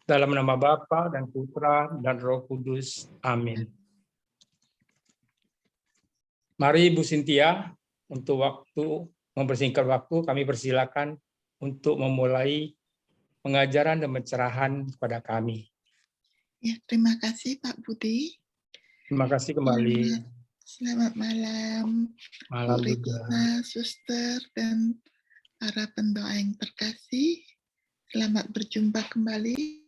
Dalam nama Bapa dan Putra dan Roh Kudus. Amin. Mari Bu Cynthia, untuk mempersingkat waktu, kami persilakan untuk memulai pengajaran dan pencerahan kepada kami. Ya, terima kasih Pak Budi. Terima kasih kembali. Selamat malam, Malam Bu juga. Regina, Suster, dan para pendoa yang terkasih. Selamat berjumpa kembali.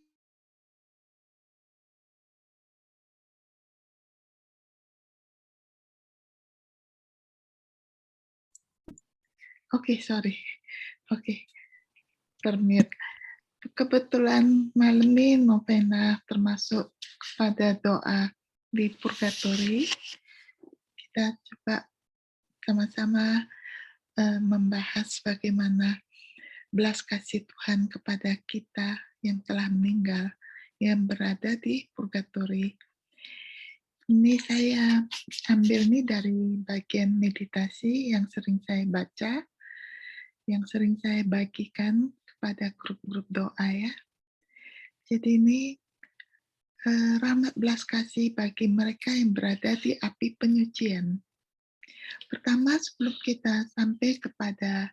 Oke, sorry. Oke, permit. Kebetulan malam ini novena termasuk pada doa di purgatori. Kita coba sama-sama membahas bagaimana belas kasih Tuhan kepada kita yang telah meninggal, yang berada di purgatori. Ini saya ambil nih dari bagian meditasi yang sering saya baca, yang sering saya bagikan kepada grup-grup doa ya. Jadi ini rahmat belas kasih bagi mereka yang berada di api penyucian. Pertama, sebelum kita sampai kepada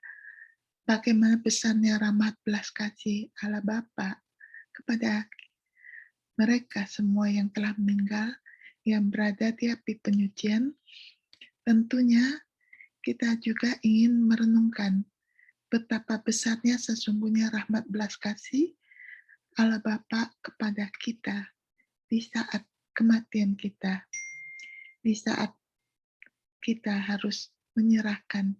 bagaimana besarnya rahmat belas kasih Allah Bapa kepada mereka semua yang telah meninggal, yang berada di api penyucian, tentunya kita juga ingin merenungkan betapa besarnya sesungguhnya rahmat belas kasih Allah Bapa kepada kita di saat kematian kita, di saat kita harus menyerahkan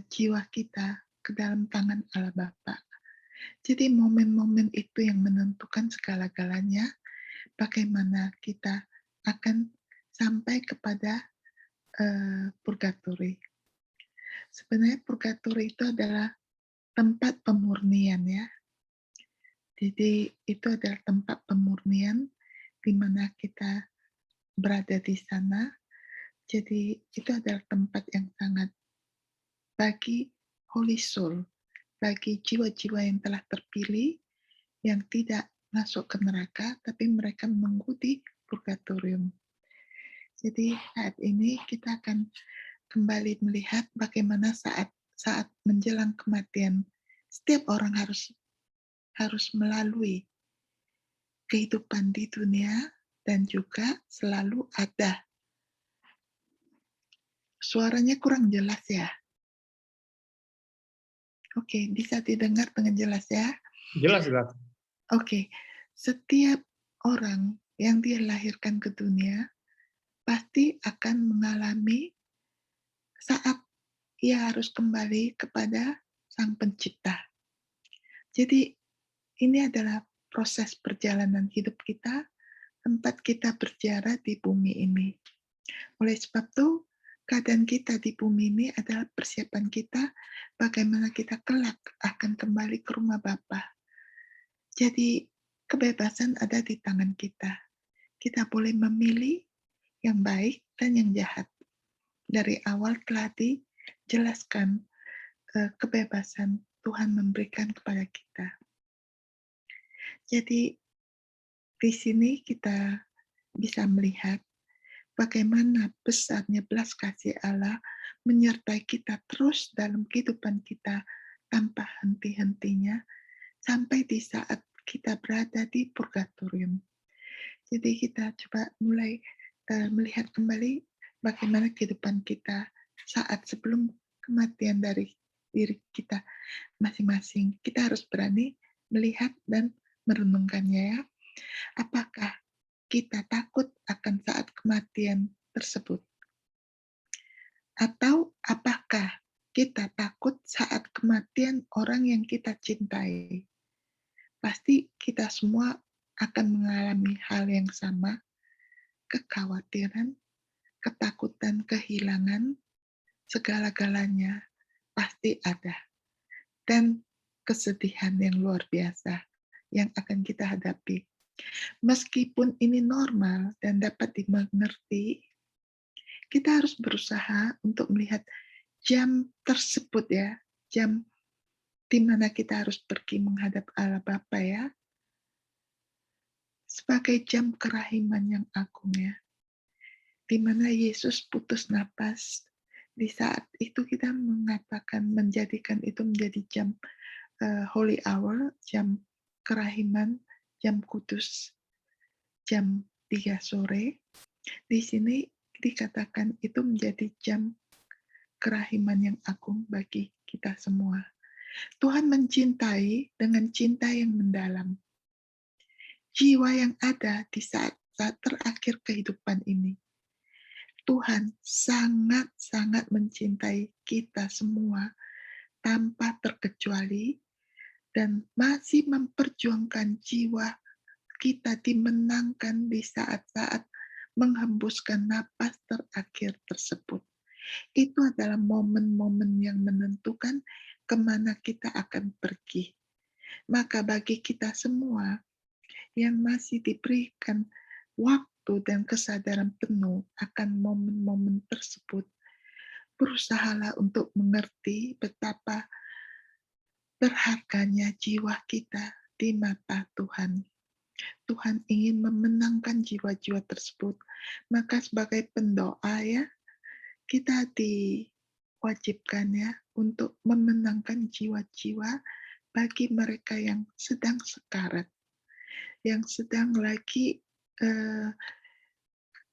jiwa kita ke dalam tangan Allah Bapa. Jadi momen-momen itu yang menentukan segala-galanya, bagaimana kita akan sampai kepada purgatori. Sebenarnya purgatori itu adalah tempat pemurnian ya. Jadi itu adalah tempat pemurnian di mana kita berada di sana. Jadi itu adalah tempat yang sangat bagi holy soul, bagi jiwa-jiwa yang telah terpilih, yang tidak masuk ke neraka, tapi mereka menunggu di purgatorium. Jadi saat ini kita akan kembali melihat bagaimana saat menjelang kematian, setiap orang harus melalui kehidupan di dunia dan juga selalu ada. Suaranya kurang jelas ya? Oke, bisa didengar dengan jelas ya? Jelas, jelas. Oke, setiap orang yang dilahirkan ke dunia pasti akan mengalami saat ia harus kembali kepada Sang Pencipta. Jadi ini adalah proses perjalanan hidup kita, tempat kita berjalan di bumi ini. Oleh sebab itu, keadaan kita di bumi ini adalah persiapan kita bagaimana kita kelak akan kembali ke rumah Bapa. Jadi kebebasan ada di tangan kita. Kita boleh memilih yang baik dan yang jahat. Dari awal telah dijelaskan kebebasan Tuhan memberikan kepada kita. Jadi di sini kita bisa melihat bagaimana besarnya belas kasih Allah menyertai kita terus dalam kehidupan kita tanpa henti-hentinya sampai di saat kita berada di purgatorium. Jadi kita coba mulai melihat kembali bagaimana kehidupan kita saat sebelum kematian dari diri kita masing-masing. Kita harus berani melihat dan merenungkannya ya. Apakah kita takut akan saat kematian tersebut? Atau apakah kita takut saat kematian orang yang kita cintai? Pasti kita semua akan mengalami hal yang sama, kekhawatiran, ketakutan, kehilangan, segala-galanya pasti ada. Dan kesedihan yang luar biasa yang akan kita hadapi. Meskipun ini normal dan dapat dimengerti, kita harus berusaha untuk melihat jam tersebut ya, jam di mana kita harus pergi menghadap Allah Bapa ya. sebagai jam kerahiman yang agung ya, di mana Yesus putus napas. Di saat itu kita mengatakan menjadikan itu menjadi jam holy hour, jam kerahiman, jam kudus, jam 3 sore. Di sini dikatakan itu menjadi jam kerahiman yang agung bagi kita semua. Tuhan mencintai dengan cinta yang mendalam. Jiwa yang ada di saat-saat terakhir kehidupan ini. Tuhan sangat-sangat mencintai kita semua tanpa terkecuali dan masih memperjuangkan jiwa kita dimenangkan di saat-saat menghembuskan napas terakhir tersebut. Itu adalah momen-momen yang menentukan kemana kita akan pergi. Maka bagi kita semua yang masih diberikan waktu dan kesadaran penuh akan momen-momen tersebut, berusahalah untuk mengerti betapa berharganya jiwa kita di mata Tuhan. Tuhan ingin memenangkan jiwa-jiwa tersebut. Maka sebagai pendoa ya, kita diwajibkan ya untuk memenangkan jiwa-jiwa bagi mereka yang sedang sekarat, yang sedang lagi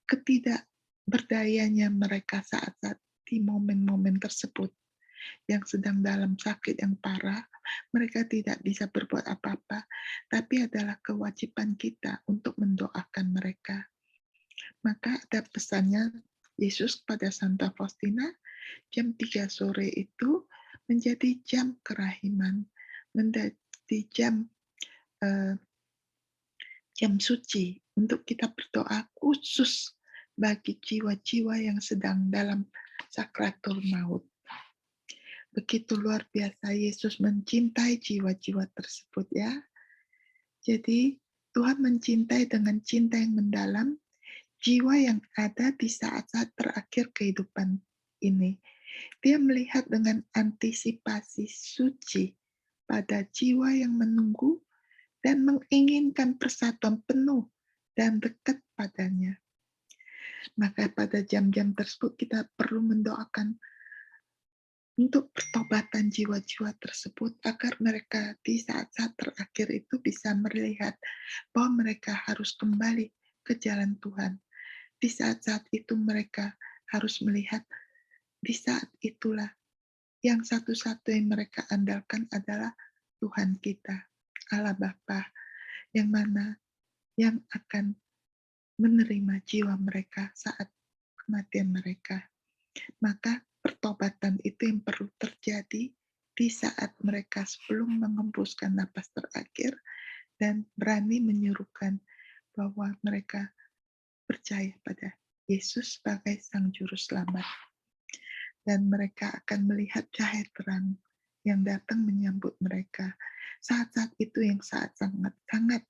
ketidakberdayanya mereka saat-saat di momen-momen tersebut, yang sedang dalam sakit yang parah, mereka tidak bisa berbuat apa-apa, tapi adalah kewajiban kita untuk mendoakan mereka. Maka ada pesannya Yesus kepada Santa Faustina, jam 3 sore itu menjadi jam kerahiman, menjadi jam suci untuk kita berdoa khusus bagi jiwa-jiwa yang sedang dalam sakratul maut. Begitu luar biasa Yesus mencintai jiwa-jiwa tersebut ya. Jadi Tuhan mencintai dengan cinta yang mendalam jiwa yang ada di saat-saat terakhir kehidupan ini. Dia melihat dengan antisipasi suci pada jiwa yang menunggu dan menginginkan persatuan penuh dan dekat padanya. Maka pada jam-jam tersebut kita perlu mendoakan untuk pertobatan jiwa-jiwa tersebut agar mereka di saat-saat terakhir itu bisa melihat bahwa mereka harus kembali ke jalan Tuhan. Di saat-saat itu mereka harus melihat di saat itulah yang satu-satu yang mereka andalkan adalah Tuhan kita, Allah Bapa, yang mana yang akan menerima jiwa mereka saat kematian mereka. Maka pertobatan itu yang perlu terjadi di saat mereka sebelum mengembuskan napas terakhir dan berani menyuruhkan bahwa mereka percaya pada Yesus sebagai Sang Juru Selamat. Dan mereka akan melihat cahaya terang yang datang menyambut mereka. Saat-saat itu yang sangat-sangat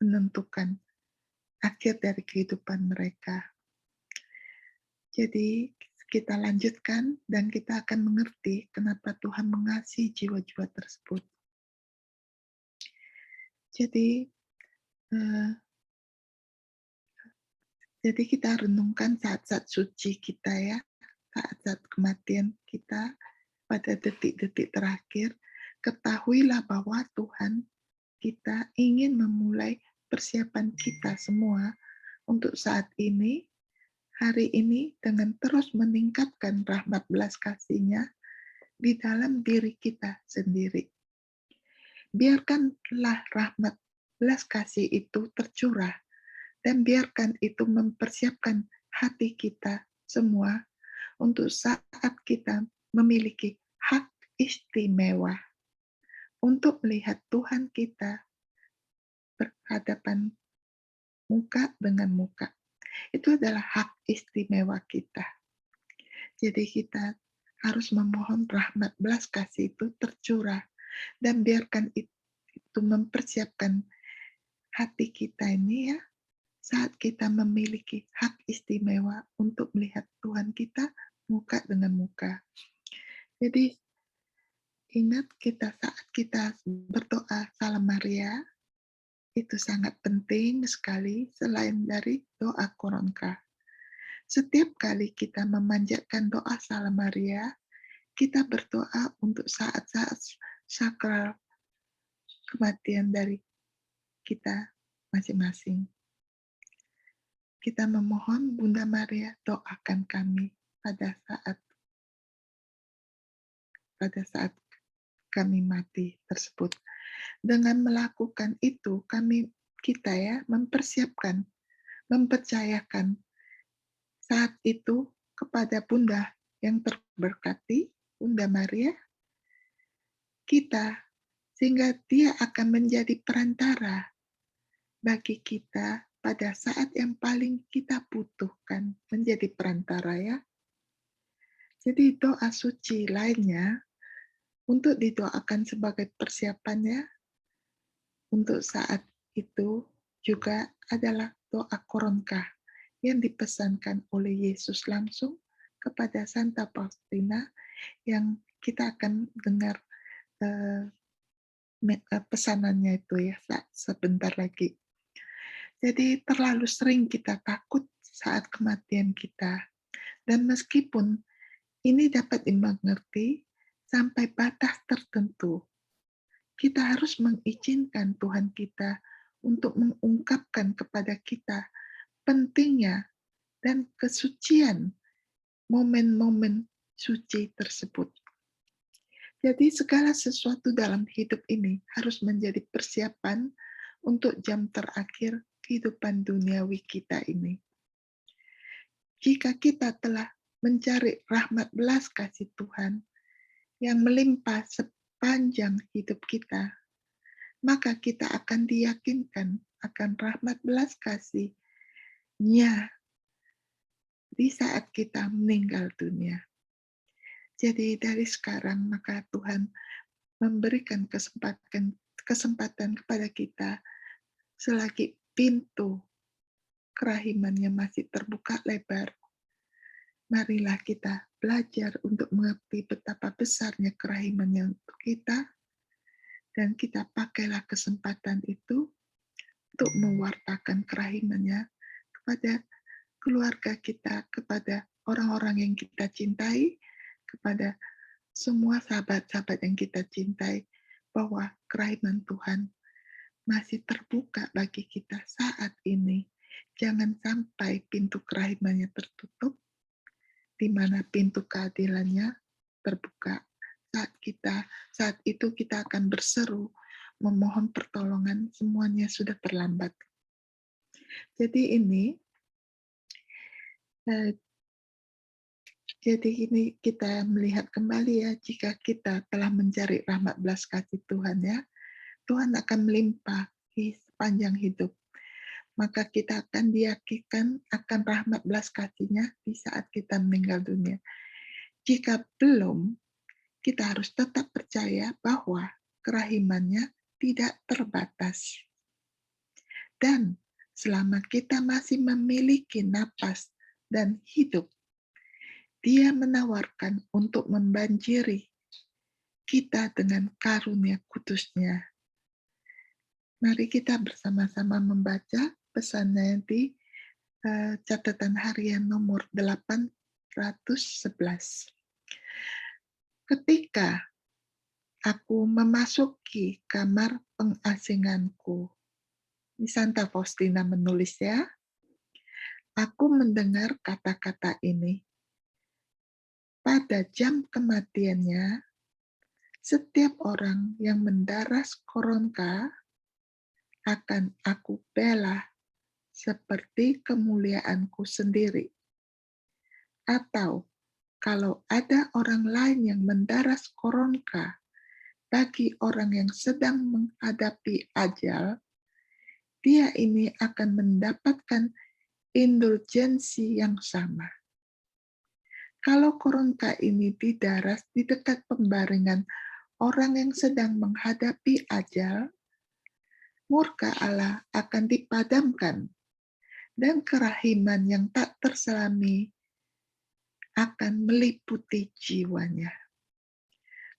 menentukan akhir dari kehidupan mereka. Jadi kita lanjutkan dan kita akan mengerti kenapa Tuhan mengasihi jiwa-jiwa tersebut. Jadi kita renungkan saat-saat suci kita ya, saat-saat kematian kita pada detik-detik terakhir. Ketahuilah bahwa Tuhan kita ingin memulai persiapan kita semua untuk saat ini, hari ini dengan terus meningkatkan rahmat belas kasih-Nya di dalam diri kita sendiri. Biarkanlah rahmat belas kasih itu tercurah dan biarkan itu mempersiapkan hati kita semua untuk saat kita memiliki hak istimewa untuk melihat Tuhan kita berhadapan muka dengan muka. Itu adalah hak istimewa kita. Jadi kita harus memohon rahmat belas kasih itu tercurah dan biarkan itu mempersiapkan hati kita ini ya saat kita memiliki hak istimewa untuk melihat Tuhan kita muka dengan muka. Jadi ingat kita saat kita berdoa Salam Maria, itu sangat penting sekali selain dari doa koronka. Setiap kali kita memanjatkan doa Salam Maria, kita berdoa untuk saat-saat sakral kematian dari kita masing-masing. Kita memohon Bunda Maria doakan kami pada saat kami mati tersebut. Dengan melakukan itu, kita ya mempercayakan saat itu kepada Bunda yang terberkati, Bunda Maria, kita, sehingga dia akan menjadi perantara bagi kita pada saat yang paling kita butuhkan, menjadi perantara ya. Jadi doa suci lainnya untuk didoakan sebagai persiapannya untuk saat itu juga adalah doa koronka yang dipesankan oleh Yesus langsung kepada Santa Faustina yang kita akan dengar pesanannya itu ya sebentar lagi. Jadi terlalu sering kita takut saat kematian kita. Dan meskipun ini dapat dimengerti sampai batas tertentu, kita harus mengizinkan Tuhan kita untuk mengungkapkan kepada kita pentingnya dan kesucian momen-momen suci tersebut. Jadi segala sesuatu dalam hidup ini harus menjadi persiapan untuk jam terakhir kehidupan duniawi kita ini. Jika kita telah mencari rahmat belas kasih Tuhan yang melimpah sepanjang hidup kita, maka kita akan diyakinkan akan rahmat belas kasih-Nya di saat kita meninggal dunia. Jadi dari sekarang maka Tuhan memberikan kesempatan kepada kita selagi pintu kerahimannya masih terbuka lebar. Marilah kita belajar untuk mengerti betapa besarnya kerahimannya untuk kita, dan kita pakailah kesempatan itu untuk mewartakan kerahimannya kepada keluarga kita, kepada orang-orang yang kita cintai, kepada semua sahabat-sahabat yang kita cintai, bahwa kerahiman Tuhan masih terbuka bagi kita saat ini. Jangan sampai pintu kerahimannya tertutup, di mana pintu keadilannya terbuka. Saat itu kita akan berseru, memohon pertolongan, semuanya sudah terlambat. Jadi ini kita melihat kembali ya, jika kita telah mencari rahmat belas kasih Tuhan ya, Tuhan akan melimpahi sepanjang hidup. Maka kita akan diyakinkan akan rahmat belas kasih-Nya di saat kita meninggal dunia. Jika belum, kita harus tetap percaya bahwa kerahimannya tidak terbatas. Dan selama kita masih memiliki napas dan hidup, Dia menawarkan untuk membanjiri kita dengan karunia kudus-Nya. Mari kita bersama-sama membaca pesannya di catatan harian nomor 811. Ketika aku memasuki kamar pengasinganku, ini Santa Faustina menulis ya, aku mendengar kata-kata ini. Pada jam kematiannya, setiap orang yang mendaras koronka akan aku bela seperti kemuliaanku sendiri. Atau kalau ada orang lain yang mendaras koronka bagi orang yang sedang menghadapi ajal, dia ini akan mendapatkan indulgensi yang sama. Kalau koronka ini didaras di dekat pembaringan orang yang sedang menghadapi ajal, murka Allah akan dipadamkan, dan kerahiman yang tak terselami akan meliputi jiwanya.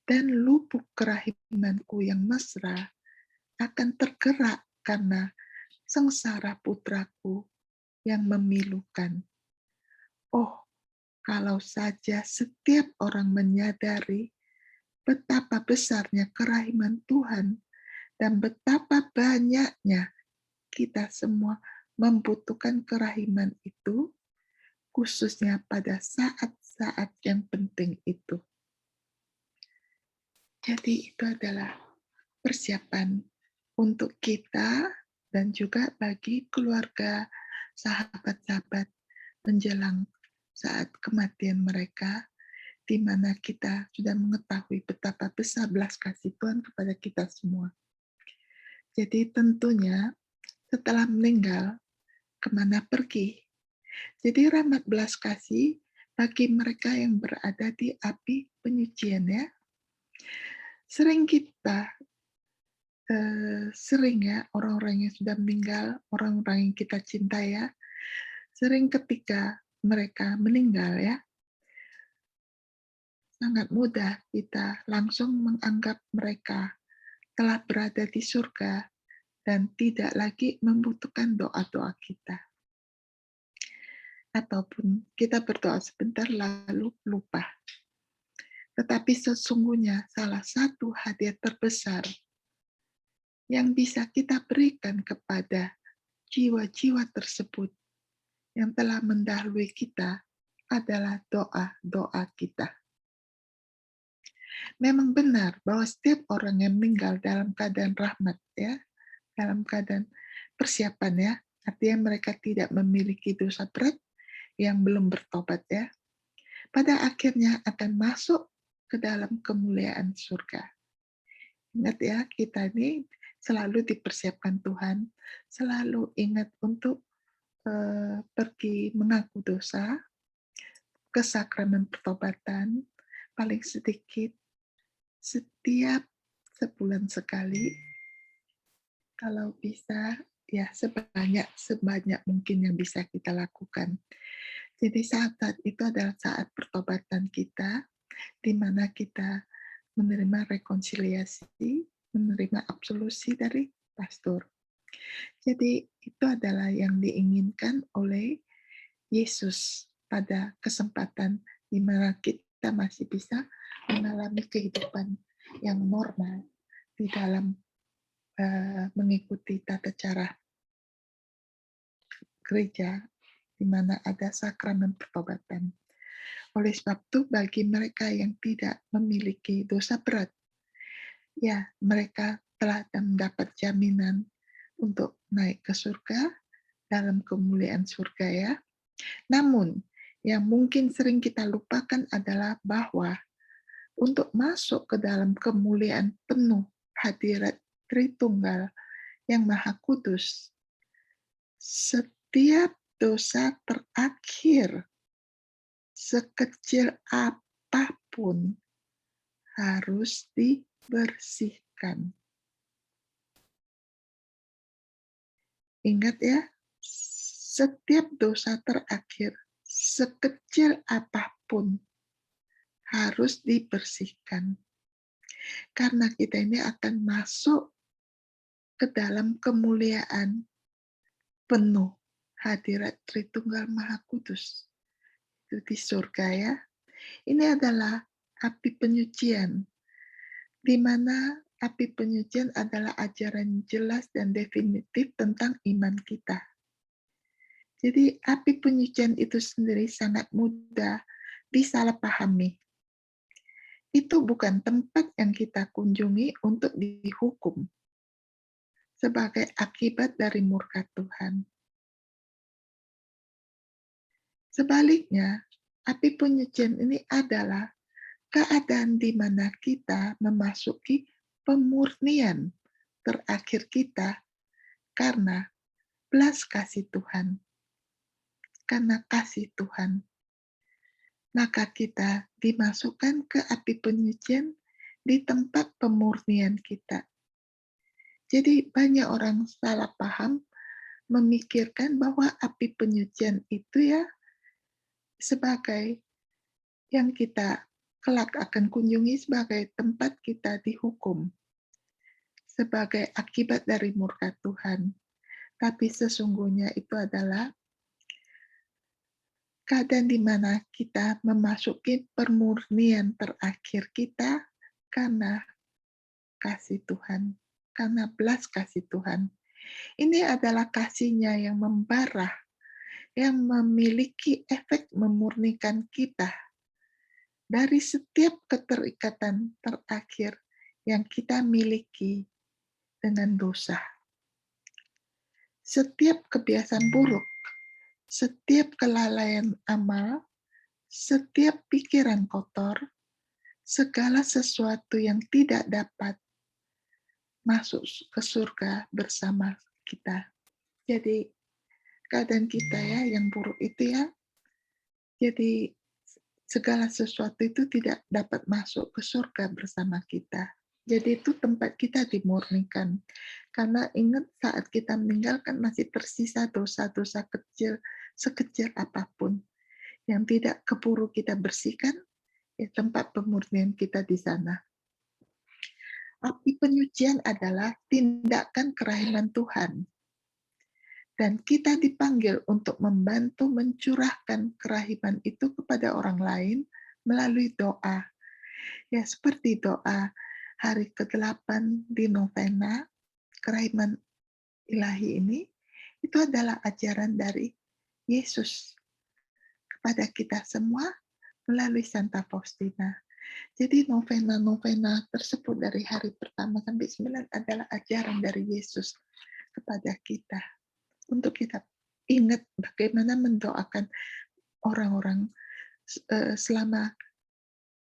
Dan lubuk kerahimanku yang mesra akan tergerak karena sengsara putraku yang memilukan. Oh, kalau saja setiap orang menyadari betapa besarnya kerahiman Tuhan dan betapa banyaknya kita semua membutuhkan kerahiman itu, khususnya pada saat-saat yang penting itu. Jadi itu adalah persiapan untuk kita dan juga bagi keluarga, sahabat-sahabat menjelang saat kematian mereka, di mana kita sudah mengetahui betapa besar belas kasih Tuhan kepada kita semua. Jadi tentunya setelah meninggal, kemana pergi? Jadi rahmat belas kasih bagi mereka yang berada di api penyucian ya. Sering ya orang-orang yang sudah meninggal, orang-orang yang kita cintai ya, sering ketika mereka meninggal ya, sangat mudah kita langsung menganggap mereka telah berada di surga dan tidak lagi membutuhkan doa-doa kita. Ataupun kita berdoa sebentar lalu lupa. Tetapi sesungguhnya salah satu hadiah terbesar yang bisa kita berikan kepada jiwa-jiwa tersebut yang telah mendahului kita adalah doa-doa kita. Memang benar bahwa setiap orang yang meninggal dalam keadaan rahmat ya, dalam keadaan persiapan ya, artinya mereka tidak memiliki dosa berat yang belum bertobat ya, pada akhirnya akan masuk ke dalam kemuliaan surga. Ingat ya, kita ini selalu dipersiapkan Tuhan, selalu ingat untuk pergi mengaku dosa, ke sakramen pertobatan, paling sedikit setiap sebulan sekali, kalau bisa ya sebanyak mungkin yang bisa kita lakukan. Jadi saat itu adalah saat pertobatan kita, di mana kita menerima rekonsiliasi, menerima absolusi dari pastor. Jadi itu adalah yang diinginkan oleh Yesus pada kesempatan di mana kita masih bisa mengalami kehidupan yang normal di dalam mengikuti tata cara gereja di mana ada sakramen pertobatan. Oleh sebab itu, bagi mereka yang tidak memiliki dosa berat, ya mereka telah mendapat jaminan untuk naik ke surga dalam kemuliaan surga ya. Namun, yang mungkin sering kita lupakan adalah bahwa untuk masuk ke dalam kemuliaan penuh hadirat Tritunggal yang Maha Kudus, setiap dosa terakhir, sekecil apapun, harus dibersihkan. Ingat ya, setiap dosa terakhir, sekecil apapun, harus dibersihkan. Karena kita ini akan masuk ke dalam kemuliaan penuh hadirat Tritunggal Maha Kudus. Itu di surga ya. Ini adalah api penyucian, di mana api penyucian adalah ajaran jelas dan definitif tentang iman kita. Jadi api penyucian itu sendiri sangat mudah disalahpahami. Itu bukan tempat yang kita kunjungi untuk dihukum sebagai akibat dari murka Tuhan. Sebaliknya, api penyucian ini adalah keadaan di mana kita memasuki pemurnian terakhir kita karena belas kasih Tuhan. Karena kasih Tuhan, maka kita dimasukkan ke api penyucian di tempat pemurnian kita. Jadi banyak orang salah paham memikirkan bahwa api penyucian itu ya sebagai yang kita kelak akan kunjungi sebagai tempat kita dihukum. sebagai akibat dari murka Tuhan. Tapi sesungguhnya itu adalah keadaan di mana kita memasuki pemurnian terakhir kita karena kasih Tuhan, karena belas kasih Tuhan. Ini adalah kasih-Nya yang membara, yang memiliki efek memurnikan kita dari setiap keterikatan terakhir yang kita miliki dengan dosa. Setiap kebiasaan buruk, setiap kelalaian amal, setiap pikiran kotor, segala sesuatu yang tidak dapat masuk ke surga bersama kita. Jadi keadaan kita ya yang buruk itu ya, jadi segala sesuatu itu tidak dapat masuk ke surga bersama kita. Jadi itu tempat kita dimurnikan. Karena ingat saat kita meninggal kan masih tersisa dosa-dosa kecil, sekecil apapun. Yang tidak keburu kita bersihkan, ya tempat pemurnian kita di sana. Api penyucian adalah tindakan kerahiman Tuhan. Dan kita dipanggil untuk membantu mencurahkan kerahiman itu kepada orang lain melalui doa. Ya, seperti doa hari ke-8 di novena, kerahiman ilahi ini, itu adalah ajaran dari Yesus kepada kita semua melalui Santa Faustina. Jadi novena-novena tersebut dari hari pertama sampai 9 adalah ajaran dari Yesus kepada kita. Untuk kita ingat bagaimana mendoakan orang-orang selama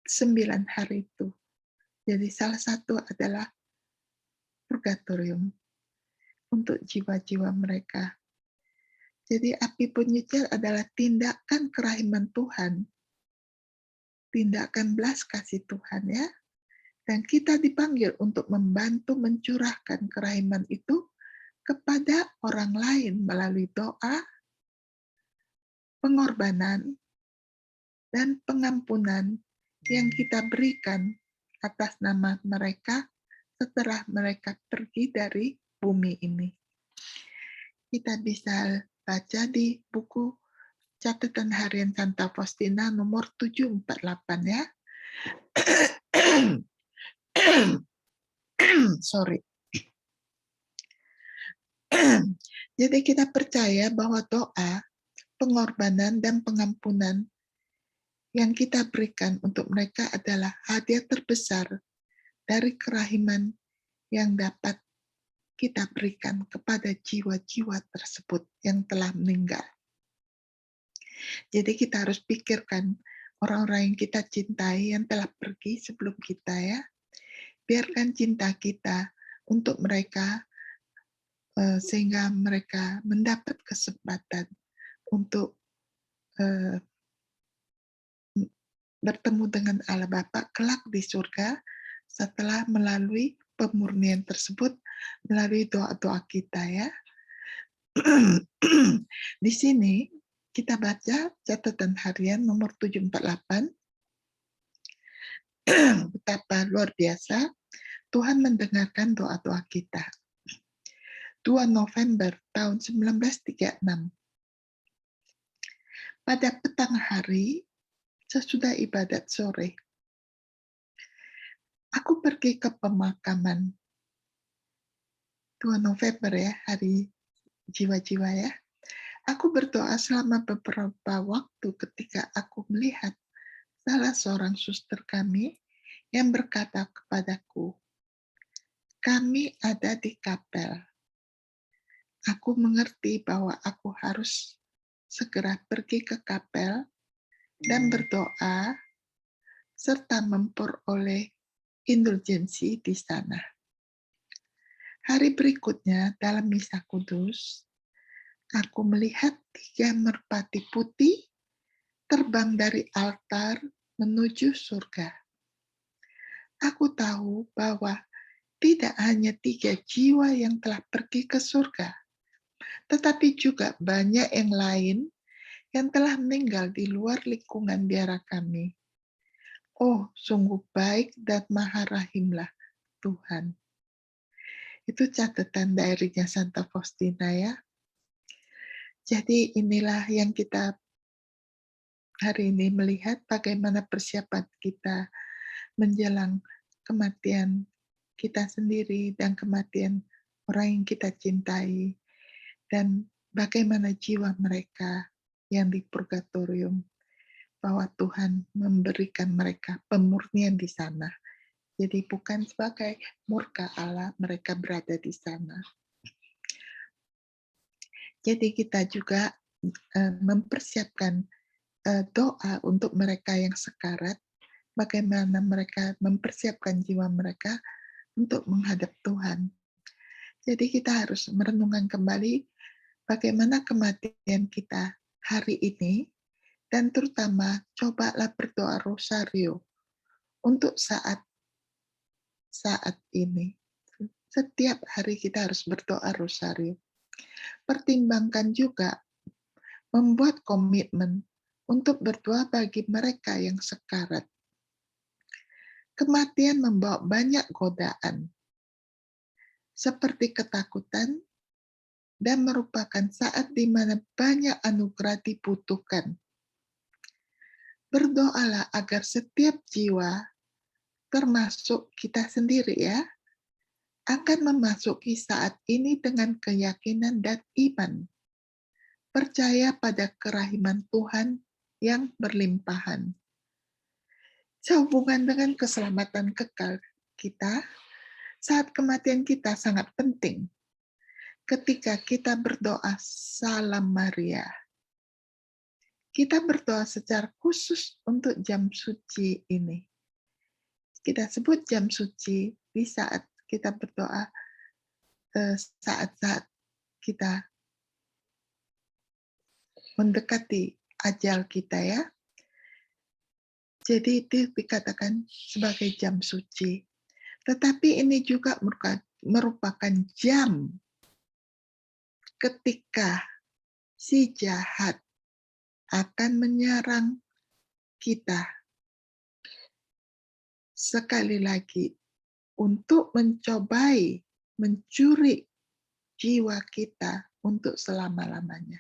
9 hari itu. Jadi salah satu adalah purgatorium untuk jiwa-jiwa mereka. Jadi api penyucian adalah tindakan kerahiman Tuhan, tindakan belas kasih Tuhan ya. Dan kita dipanggil untuk membantu mencurahkan kerahiman itu kepada orang lain melalui doa, pengorbanan, dan pengampunan yang kita berikan atas nama mereka setelah mereka pergi dari bumi ini. Kita bisa baca di buku catatan harian Santa Faustina nomor 748 ya. Sorry. Jadi kita percaya bahwa doa, pengorbanan, dan pengampunan yang kita berikan untuk mereka adalah hadiah terbesar dari kerahiman yang dapat kita berikan kepada jiwa-jiwa tersebut yang telah meninggal. Jadi kita harus pikirkan orang-orang yang kita cintai yang telah pergi sebelum kita ya. Biarkan cinta kita untuk mereka sehingga mereka mendapat kesempatan untuk bertemu dengan Allah Bapa kelak di surga setelah melalui pemurnian tersebut melalui doa-doa kita ya. Di sini kita baca catatan harian nomor 748. Betapa luar biasa Tuhan mendengarkan doa-doa kita. 2 November tahun 1936. Pada petang hari, sesudah ibadat sore, aku pergi ke pemakaman. 2 November ya, hari jiwa-jiwa ya. Aku berdoa selama beberapa waktu ketika aku melihat salah seorang suster kami yang berkata kepadaku, "Kami ada di kapel." Aku mengerti bahwa aku harus segera pergi ke kapel dan berdoa serta memperoleh indulgensi di sana. Hari berikutnya dalam misa kudus, aku melihat 3 merpati putih terbang dari altar menuju surga. Aku tahu bahwa tidak hanya 3 jiwa yang telah pergi ke surga, tetapi juga banyak yang lain yang telah meninggal di luar lingkungan biara kami. Oh, sungguh baik dan maha rahimlah Tuhan. Itu catatan diary-nya Santa Faustina ya. Jadi inilah yang kita hari ini melihat bagaimana persiapan kita menjelang kematian kita sendiri dan kematian orang yang kita cintai, dan bagaimana jiwa mereka yang di purgatorium, bahwa Tuhan memberikan mereka pemurnian di sana. Jadi bukan sebagai murka Allah mereka berada di sana. Jadi kita juga mempersiapkan doa untuk mereka yang sekarat, bagaimana mereka mempersiapkan jiwa mereka untuk menghadap Tuhan. Jadi kita harus merenungkan kembali bagaimana kematian kita hari ini, dan terutama cobalah berdoa rosario untuk saat ini. Setiap hari kita harus berdoa rosario. Pertimbangkan juga membuat komitmen untuk berdoa bagi mereka yang sekarat. Kematian membawa banyak godaan, seperti ketakutan, dan merupakan saat di mana banyak anugerah dibutuhkan. Berdoalah agar setiap jiwa, termasuk kita sendiri ya, akan memasuki saat ini dengan keyakinan dan iman. Percaya pada kerahiman Tuhan yang berlimpahan. Sehubungan dengan keselamatan kekal kita, saat kematian kita sangat penting. Ketika kita berdoa Salam Maria, kita berdoa secara khusus untuk jam suci ini. Kita sebut jam suci di saat kita berdoa, saat-saat kita mendekati ajal kita ya. Jadi itu dikatakan sebagai jam suci. Tetapi ini juga merupakan jam ketika si jahat akan menyerang kita. Sekali lagi, untuk mencobai mencuri jiwa kita untuk selama-lamanya.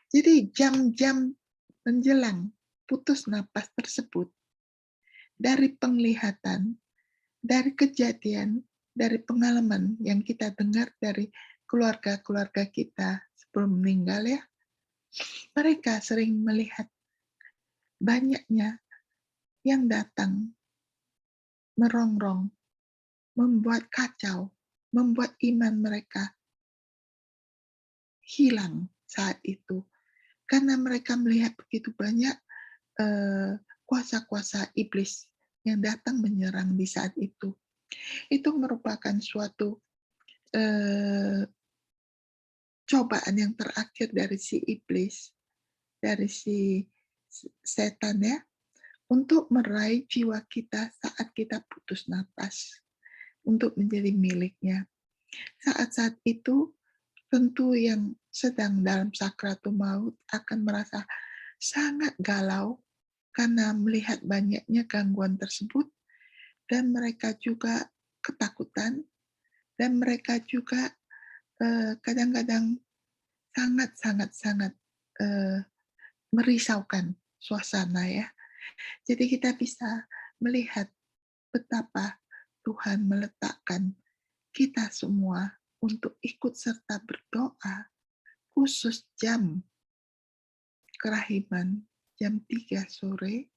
Jadi jam-jam menjelang putus napas tersebut, dari penglihatan, dari kejadian, dari pengalaman yang kita dengar dari keluarga-keluarga kita sebelum meninggal ya, mereka sering melihat banyaknya yang datang merongrong, membuat kacau, membuat iman mereka hilang saat itu. Karena mereka melihat begitu banyak kuasa-kuasa iblis yang datang menyerang di saat itu. Itu merupakan suatu cobaan yang terakhir dari si iblis, dari si setan ya, untuk meraih jiwa kita saat kita putus napas, untuk menjadi miliknya. Saat-saat itu, tentu yang sedang dalam sakratul maut akan merasa sangat galau karena melihat banyaknya gangguan tersebut, dan mereka juga ketakutan, dan mereka juga kadang-kadang sangat merisaukan suasana ya. Jadi kita bisa melihat betapa Tuhan meletakkan kita semua untuk ikut serta berdoa khusus jam kerahiman jam 3 sore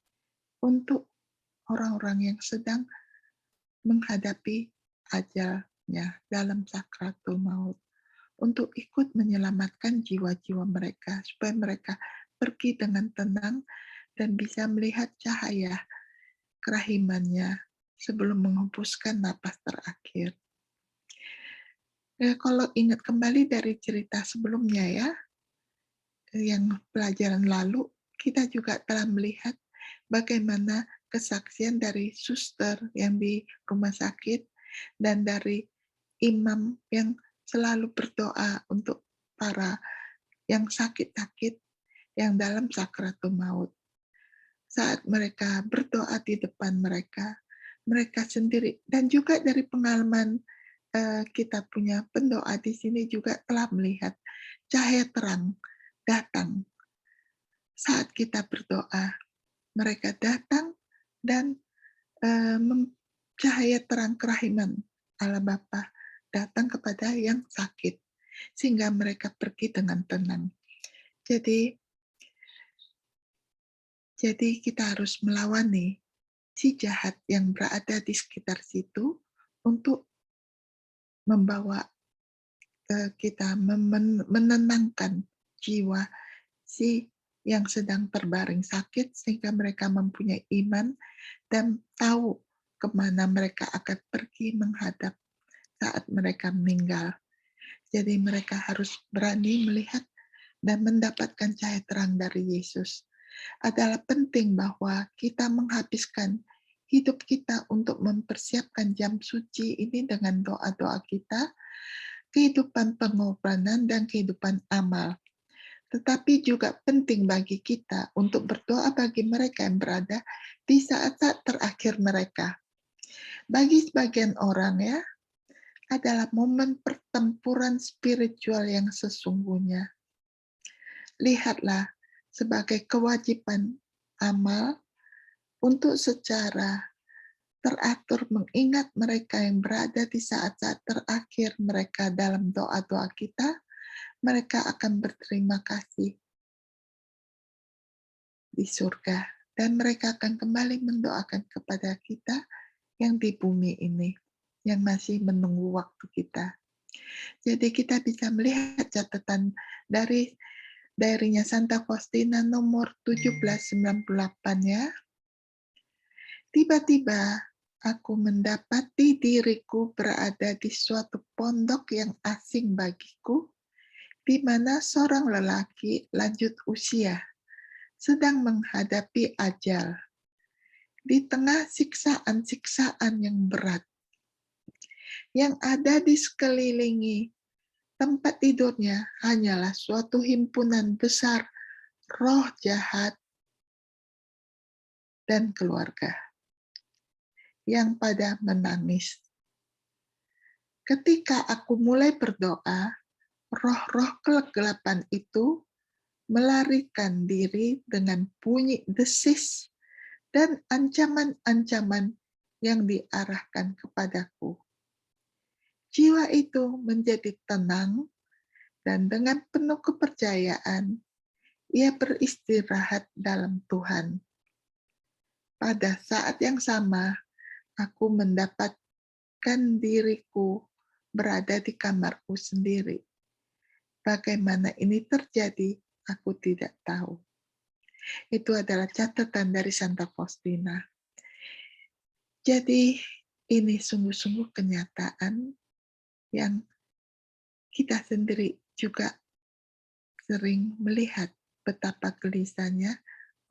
untuk orang-orang yang sedang menghadapi ajalnya dalam sakratul maut, untuk ikut menyelamatkan jiwa-jiwa mereka supaya mereka pergi dengan tenang dan bisa melihat cahaya kerahimannya sebelum menghembuskan napas terakhir. Kalau ingat kembali dari cerita sebelumnya ya, yang pelajaran lalu, kita juga telah melihat bagaimana kesaksian dari suster yang di rumah sakit dan dari imam yang selalu berdoa untuk para yang sakit-sakit yang dalam sakratul maut. Saat mereka berdoa di depan mereka, mereka sendiri, dan juga dari pengalaman kita punya pendoa di sini juga telah melihat cahaya terang datang saat kita berdoa. Mereka datang dan cahaya terang kerahiman Allah Bapa datang kepada yang sakit, sehingga mereka pergi dengan tenang. Jadi kita harus melawan nih si jahat yang berada di sekitar situ untuk membawa kita menenangkan jiwa si yang sedang terbaring sakit, sehingga mereka mempunyai iman dan tahu kemana mereka akan pergi menghadap saat mereka meninggal. Jadi mereka harus berani melihat dan mendapatkan cahaya terang dari Yesus. Adalah penting bahwa kita menghabiskan hidup kita untuk mempersiapkan jam suci ini dengan doa-doa kita, kehidupan pengorbanan dan kehidupan amal. Tetapi juga penting bagi kita untuk berdoa bagi mereka yang berada di saat-saat terakhir mereka. Bagi sebagian orang ya, adalah momen pertempuran spiritual yang sesungguhnya. Lihatlah sebagai kewajiban amal untuk secara teratur mengingat mereka yang berada di saat-saat terakhir mereka dalam doa-doa kita, mereka akan berterima kasih di surga dan mereka akan kembali mendoakan kepada kita yang di bumi ini, yang masih menunggu waktu kita. Jadi kita bisa melihat catatan darinya Santa Faustina nomor 1798 ya. Tiba-tiba aku mendapati diriku berada di suatu pondok yang asing bagiku, di mana seorang lelaki lanjut usia sedang menghadapi ajal. Di tengah siksaan-siksaan yang berat, yang ada di sekelilingi tempat tidurnya hanyalah suatu himpunan besar roh jahat dan keluarga yang pada menangis. Ketika aku mulai berdoa, roh-roh kegelapan itu melarikan diri dengan bunyi desis dan ancaman-ancaman yang diarahkan kepadaku. Jiwa itu menjadi tenang dan dengan penuh kepercayaan, ia beristirahat dalam Tuhan. Pada saat yang sama, aku mendapatkan diriku berada di kamarku sendiri. Bagaimana ini terjadi, aku tidak tahu. Itu adalah catatan dari Santa Faustina. Jadi, ini sungguh-sungguh kenyataan yang kita sendiri juga sering melihat betapa gelisahnya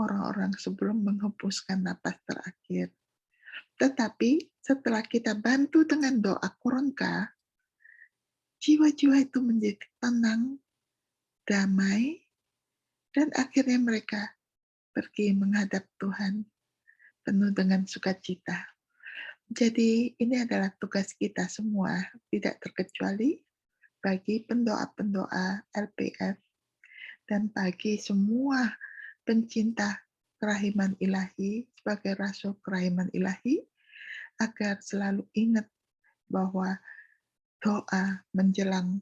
orang-orang sebelum menghembuskan napas terakhir. Tetapi setelah kita bantu dengan doa kurangka, jiwa-jiwa itu menjadi tenang, damai, dan akhirnya mereka pergi menghadap Tuhan penuh dengan sukacita. Jadi ini adalah tugas kita semua, tidak terkecuali bagi pendoa-pendoa LPF dan bagi semua pencinta kerahiman ilahi sebagai rasul kerahiman ilahi, agar selalu ingat bahwa doa menjelang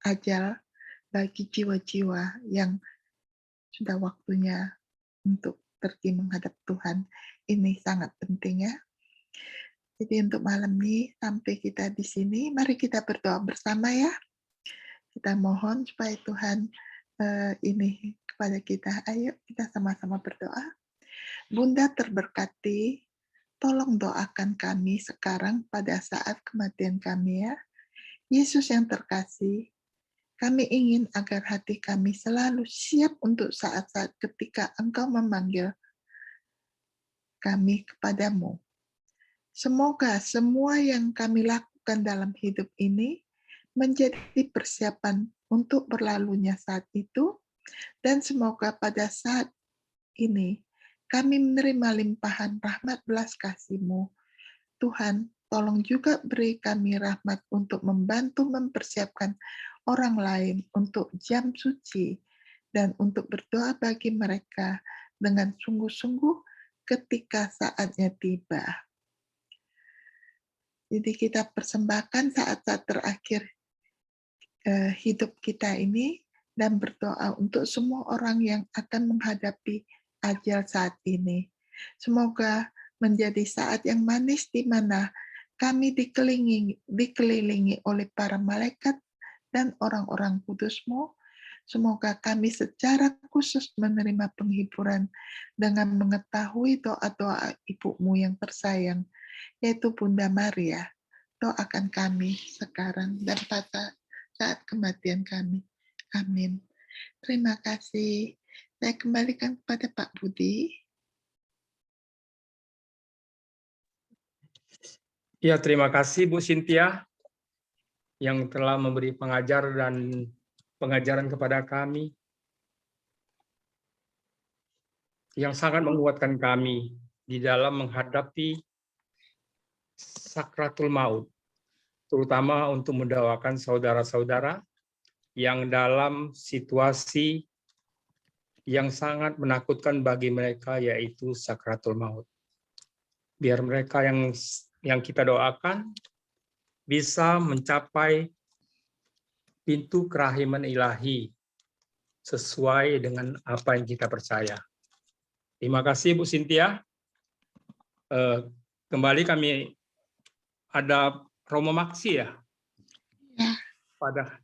ajal bagi jiwa-jiwa yang sudah waktunya untuk pergi menghadap Tuhan. Ini sangat penting ya. Jadi untuk malam ini sampai kita di sini, mari kita berdoa bersama ya. Kita mohon supaya Tuhan ini kepada kita. Ayo kita sama-sama berdoa. Bunda terberkati, tolong doakan kami sekarang pada saat kematian kami ya. Yesus yang terkasih, kami ingin agar hati kami selalu siap untuk saat-saat ketika Engkau memanggil kami kepadamu. Semoga semua yang kami lakukan dalam hidup ini menjadi persiapan untuk berlalunya saat itu, dan semoga pada saat ini kami menerima limpahan rahmat belas kasih-Mu, Tuhan, tolong juga beri kami rahmat untuk membantu mempersiapkan orang lain untuk jam suci dan untuk berdoa bagi mereka dengan sungguh-sungguh ketika saatnya tiba. Jadi kita persembahkan saat-saat terakhir hidup kita ini dan berdoa untuk semua orang yang akan menghadapi ajal saat ini. Semoga menjadi saat yang manis di mana kami dikelilingi oleh para malaikat dan orang-orang kudus-Mu. Semoga kami secara khusus menerima penghiburan dengan mengetahui doa-doa Ibu-Mu yang tersayang, yaitu Bunda Maria. Doakan kami sekarang dan pada saat kematian kami. Amin. Terima kasih. Saya kembalikan kepada Pak Budi. Ya, terima kasih Bu Cynthia yang telah memberi pengajaran kepada kami yang sangat menguatkan kami di dalam menghadapi sakratul maut, terutama untuk mendoakan saudara-saudara yang dalam situasi yang sangat menakutkan bagi mereka, yaitu sakratul maut. Biar mereka yang kita doakan bisa mencapai pintu kerahiman ilahi sesuai dengan apa yang kita percaya. Terima kasih Bu Cynthia. Kembali kami ada Romo Maksi ya? Ya. Pada